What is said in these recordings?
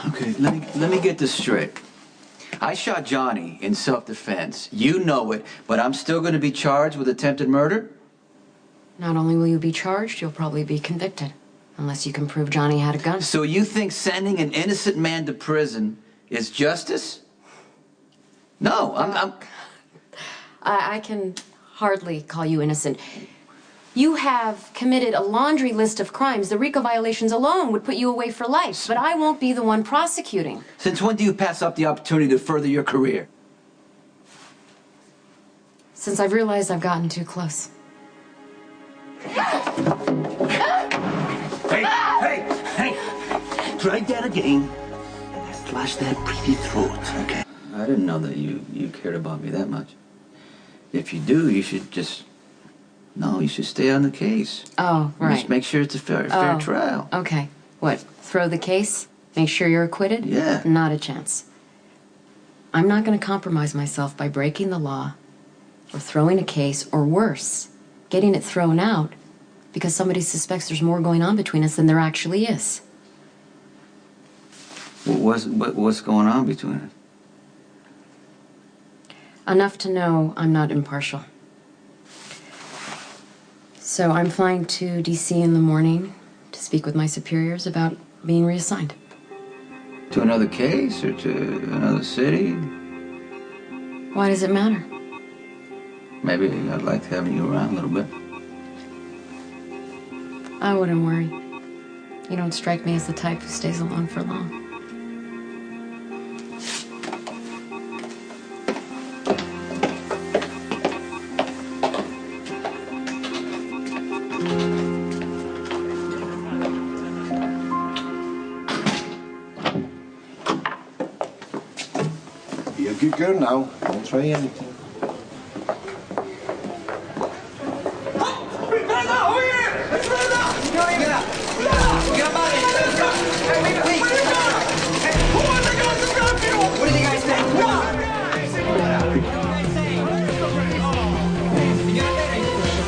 Okay, let me get this straight. I shot Johnny in self-defense. You know it, but I'm still going to be charged with attempted murder? Not only will you be charged, you'll probably be convicted. Unless you can prove Johnny had a gun. So you think sending an innocent man to prison is justice? No, I can hardly call you innocent. You have committed a laundry list of crimes. The RICO violations alone would put you away for life, but I won't be the one prosecuting. Since when do you pass up the opportunity to further your career? Since I've realized I've gotten too close. Hey! Try that again. And slash that pretty throat, okay? I didn't know that you cared about me that much. If you do, you should just... No, you should stay on the case. Oh, right. Just make sure it's a fair trial. Okay. What, throw the case? Make sure you're acquitted? Yeah. Not a chance. I'm not going to compromise myself by breaking the law or throwing a case, or worse, getting it thrown out because somebody suspects there's more going on between us than there actually is. What's going on between us? Enough to know I'm not impartial. So I'm flying to D.C. in the morning to speak with my superiors about being reassigned. To another case or to another city? Why does it matter? Maybe I'd like having you around a little bit. I wouldn't worry. You don't strike me as the type who stays alone for long. Be a good girl now. Don't try anything.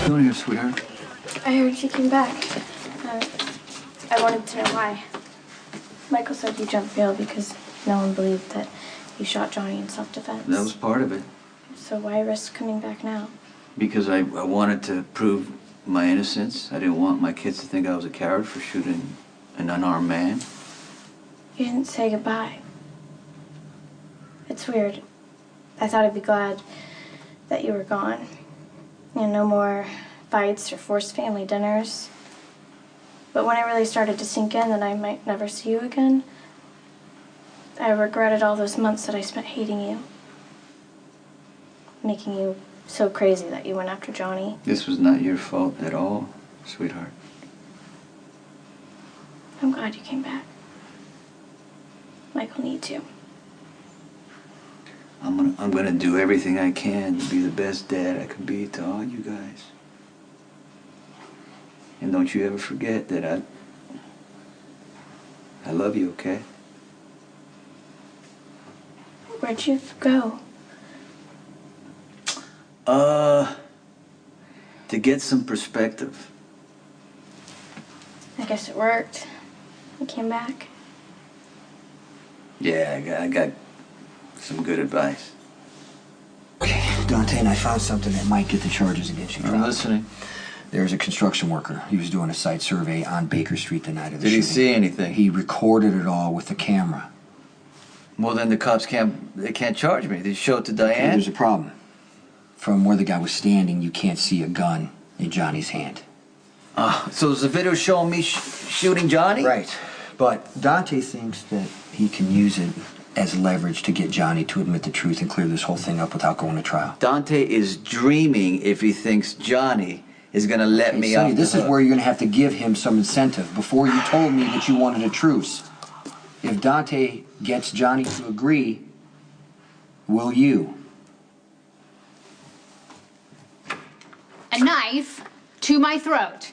Doing here, sweetheart? I heard you came back. I wanted to know why. Michael said you jumped bail because no one believed that you shot Johnny in self-defense. That was part of it. So why risk coming back now? Because I wanted to prove my innocence. I didn't want my kids to think I was a coward for shooting an unarmed man. You didn't say goodbye. It's weird. I thought I'd be glad that you were gone. You know, no more fights or forced family dinners. But when it really started to sink in that I might never see you again, I regretted all those months that I spent hating you. Making you so crazy that you went after Johnny. This was not your fault at all, sweetheart. I'm glad you came back. Michael needs you. I'm gonna do everything I can to be the best dad I can be to all you guys. And don't you ever forget that I love you, okay? Where'd you go? To get some perspective. I guess it worked. You came back. Yeah, I got some good advice. Okay, Dante and I found something that might get the charges against you dropped. I'm listening. There's a construction worker. He was doing a site survey on Baker Street the night of the shooting. Did he see anything? He recorded it all with the camera. Well, then the cops can't charge me. They show it to Okay, Diane. there's a problem. From where the guy was standing, you can't see a gun in Johnny's hand. So there's a video showing me shooting Johnny? Right. But Dante thinks that he can use it as leverage to get Johnny to admit the truth and clear this whole thing up without going to trial. Dante is dreaming if he thinks Johnny is going to let me Sonny, off this the is hook. where you're going to have to give him some incentive. Before you told me that you wanted a truce. If Dante gets Johnny to agree, will you? A knife to my throat.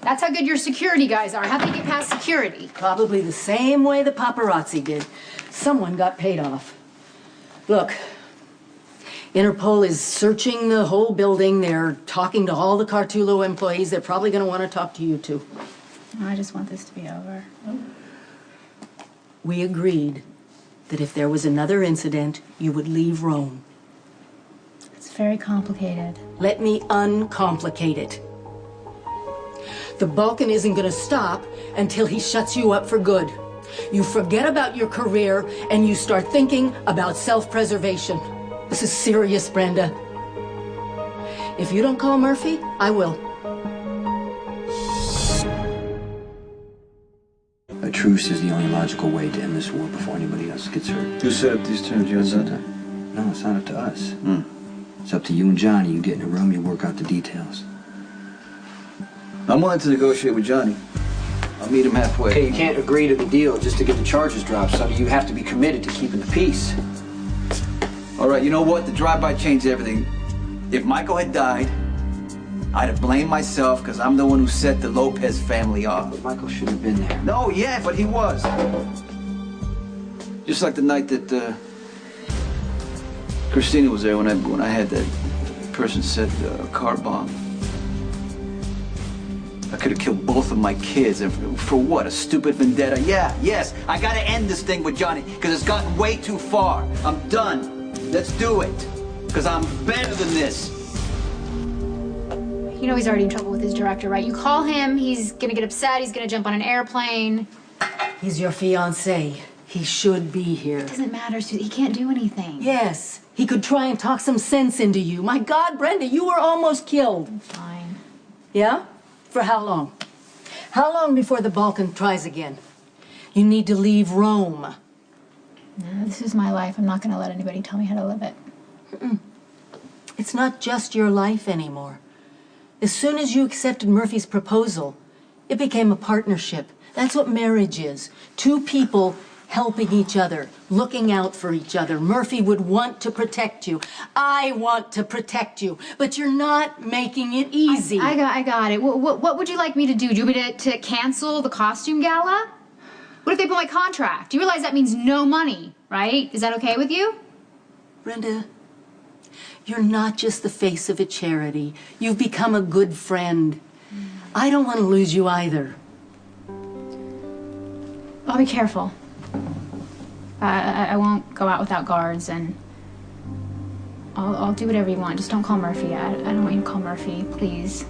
That's how good your security guys are. How'd they get past security? Probably the same way the paparazzi did. Someone got paid off. Look, Interpol is searching the whole building. They're talking to all the Cartulo employees. They're probably going to want to talk to you, too. I just want this to be over. we agreed that if there was another incident, you would leave Rome. It's very complicated. Let me uncomplicate it. The Balkan isn't gonna stop until he shuts you up for good. You forget about your career and you start thinking about self-preservation. This is serious, Brenda. If you don't call Murphy, I will. A truce is the only logical way to end this war before anybody else gets hurt. Who set up these terms? You and Dante? No, it's not up to us. It's up to you and Johnny. You get in a room, you work out the details. I'm willing to negotiate with Johnny. I'll meet him halfway. Okay, you can't agree to the deal just to get the charges dropped, Sonny. You have to be committed to keeping the peace. All right, you know what? The drive-by changed everything. If Michael had died, I'd have blamed myself because I'm the one who set the Lopez family off. But Michael shouldn't have been there. No, yeah, but he was. Just like the night that Christina was there when I had that person set a car bomb. I could have killed both of my kids, and for what? A stupid vendetta? Yeah, yes, I gotta end this thing with Johnny because it's gotten way too far. I'm done. Let's do it, because I'm better than this. You know he's already in trouble with his director, right? You call him, he's gonna get upset, he's gonna jump on an airplane. He's your fiancé. He should be here. It doesn't matter, Susie. He can't do anything. Yes, he could try and talk some sense into you. My God, Brenda, you were almost killed. I'm fine. Yeah? For how long? How long before the Balkan tries again? You need to leave Rome. No, this is my life. I'm not gonna let anybody tell me how to live it. It's not just your life anymore. As soon as you accepted Murphy's proposal, it became a partnership. That's what marriage is. Two people helping each other, looking out for each other. Murphy would want to protect you. I want to protect you, but you're not making it easy. I got it. What would you like me to do? Do you want me to cancel the costume gala? What if they pull my contract? You realize that means no money, right? Is that okay with you? Brenda, you're not just the face of a charity. You've become a good friend. I don't want to lose you either. I'll be careful. I won't go out without guards, and I'll do whatever you want. Just don't call Murphy. I don't want you to call Murphy, please.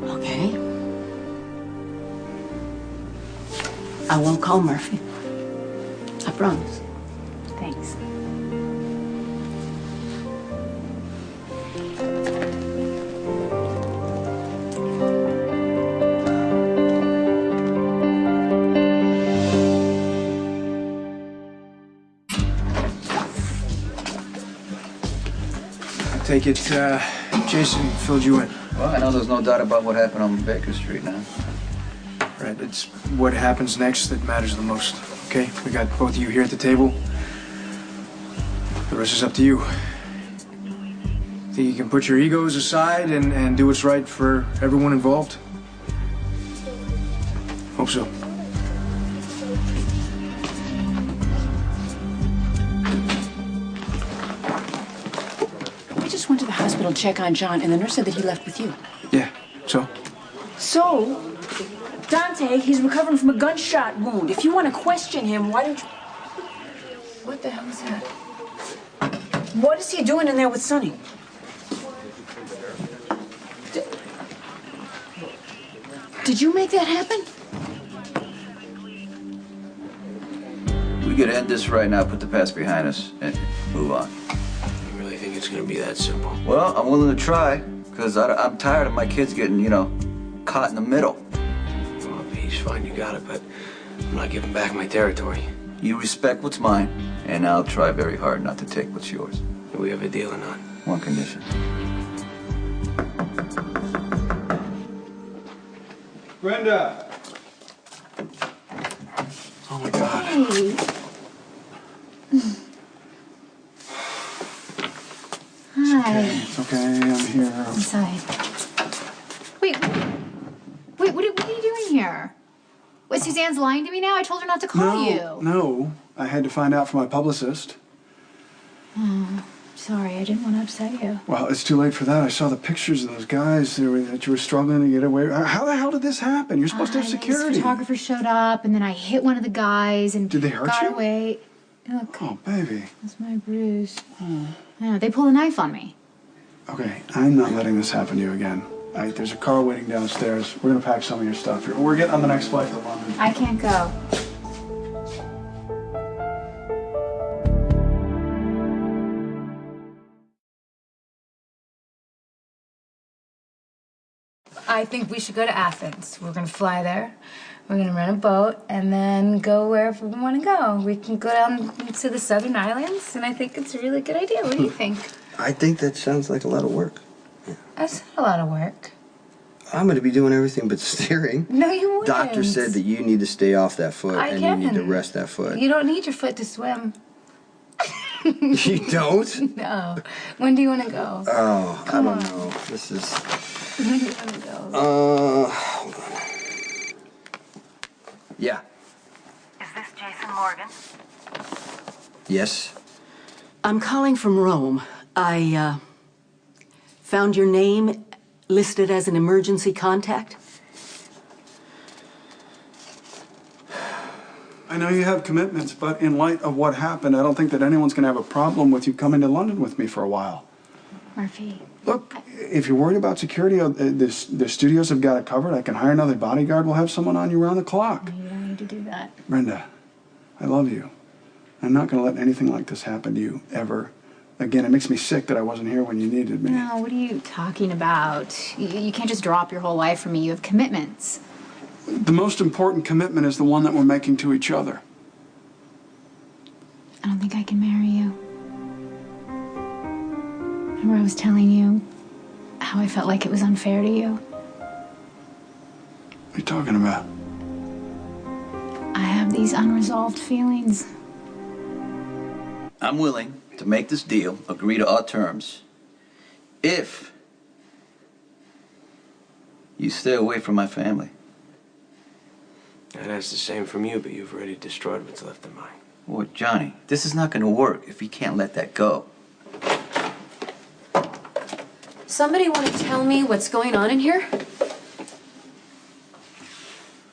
Okay. I won't call Murphy. I promise. Thanks. Take it, Jason filled you in. Well, I know there's no doubt about what happened on Baker Street now. Right, it's what happens next that matters the most, okay? We got both of you here at the table. The rest is up to you. Think you can put your egos aside and do what's right for everyone involved? Hope so. I just went to the hospital to check on John, and the nurse said that he left with you. Yeah, so? So, Dante, he's recovering from a gunshot wound. If you want to question him, why don't you... What the hell is that? What is he doing in there with Sonny? Did you make that happen? We gotta end this right now, put the past behind us, and move on. You really think it's gonna be that simple? Well, I'm willing to try, because I'm tired of my kids getting, caught in the middle. Well, peace, fine, you got it, but I'm not giving back my territory. You respect what's mine, and I'll try very hard not to take what's yours. Do we have a deal or not? One condition. Brenda! Oh my God. Hey. Hi. It's okay, I'm here. Inside. Wait, what are you doing here? Wait, Suzanne's lying to me now? I told her not to call you. No, I had to find out from my publicist. Sorry, I didn't want to upset you. Well, it's too late for that. I saw the pictures of those guys that you were struggling to get away. How the hell did this happen? You're supposed to have security. This photographer showed up, and then I hit one of the guys and did they hurt got you? away. Look. Oh, baby. That's my bruise. Oh. Yeah, they pulled a knife on me. Okay, I'm not letting this happen to you again. All right, there's a car waiting downstairs. We're gonna pack some of your stuff here. We're getting on the next flight to London. I can't go. I think we should go to Athens. We're gonna fly there. We're gonna rent a boat and then go wherever we want to go. We can go down to the southern islands, and I think it's a really good idea. What do you think? I think that sounds like a lot of work. Yeah. That's not a lot of work. I'm going to be doing everything but steering. No, you wouldn't. Doctor said that you need to stay off that foot and can. you need to rest that foot. You don't need your foot to swim. You don't? No. When do you want to go? Oh, I don't know. This is... When do you want to go? Hold on. Yeah. Is this Jason Morgan? Yes. I'm calling from Rome. I found your name listed as an emergency contact. I know you have commitments, but in light of what happened, I don't think that anyone's going to have a problem with you coming to London with me for a while. Murphy. Look, if you're worried about security, the studios have got it covered. I can hire another bodyguard. We'll have someone on you around the clock. You don't need to do that. Brenda, I love you. I'm not going to let anything like this happen to you, ever. Again, it makes me sick that I wasn't here when you needed me. No, what are you talking about? You can't just drop your whole life for me. You have commitments. The most important commitment is the one that we're making to each other. I don't think I can marry you. Remember I was telling you how I felt like it was unfair to you? What are you talking about? I have these unresolved feelings. I'm willing to make this deal, agree to our terms, if you stay away from my family. And that's the same from you, but you've already destroyed what's left of mine. Well, Johnny, this is not going to work if you can't let that go. Somebody want to tell me what's going on in here?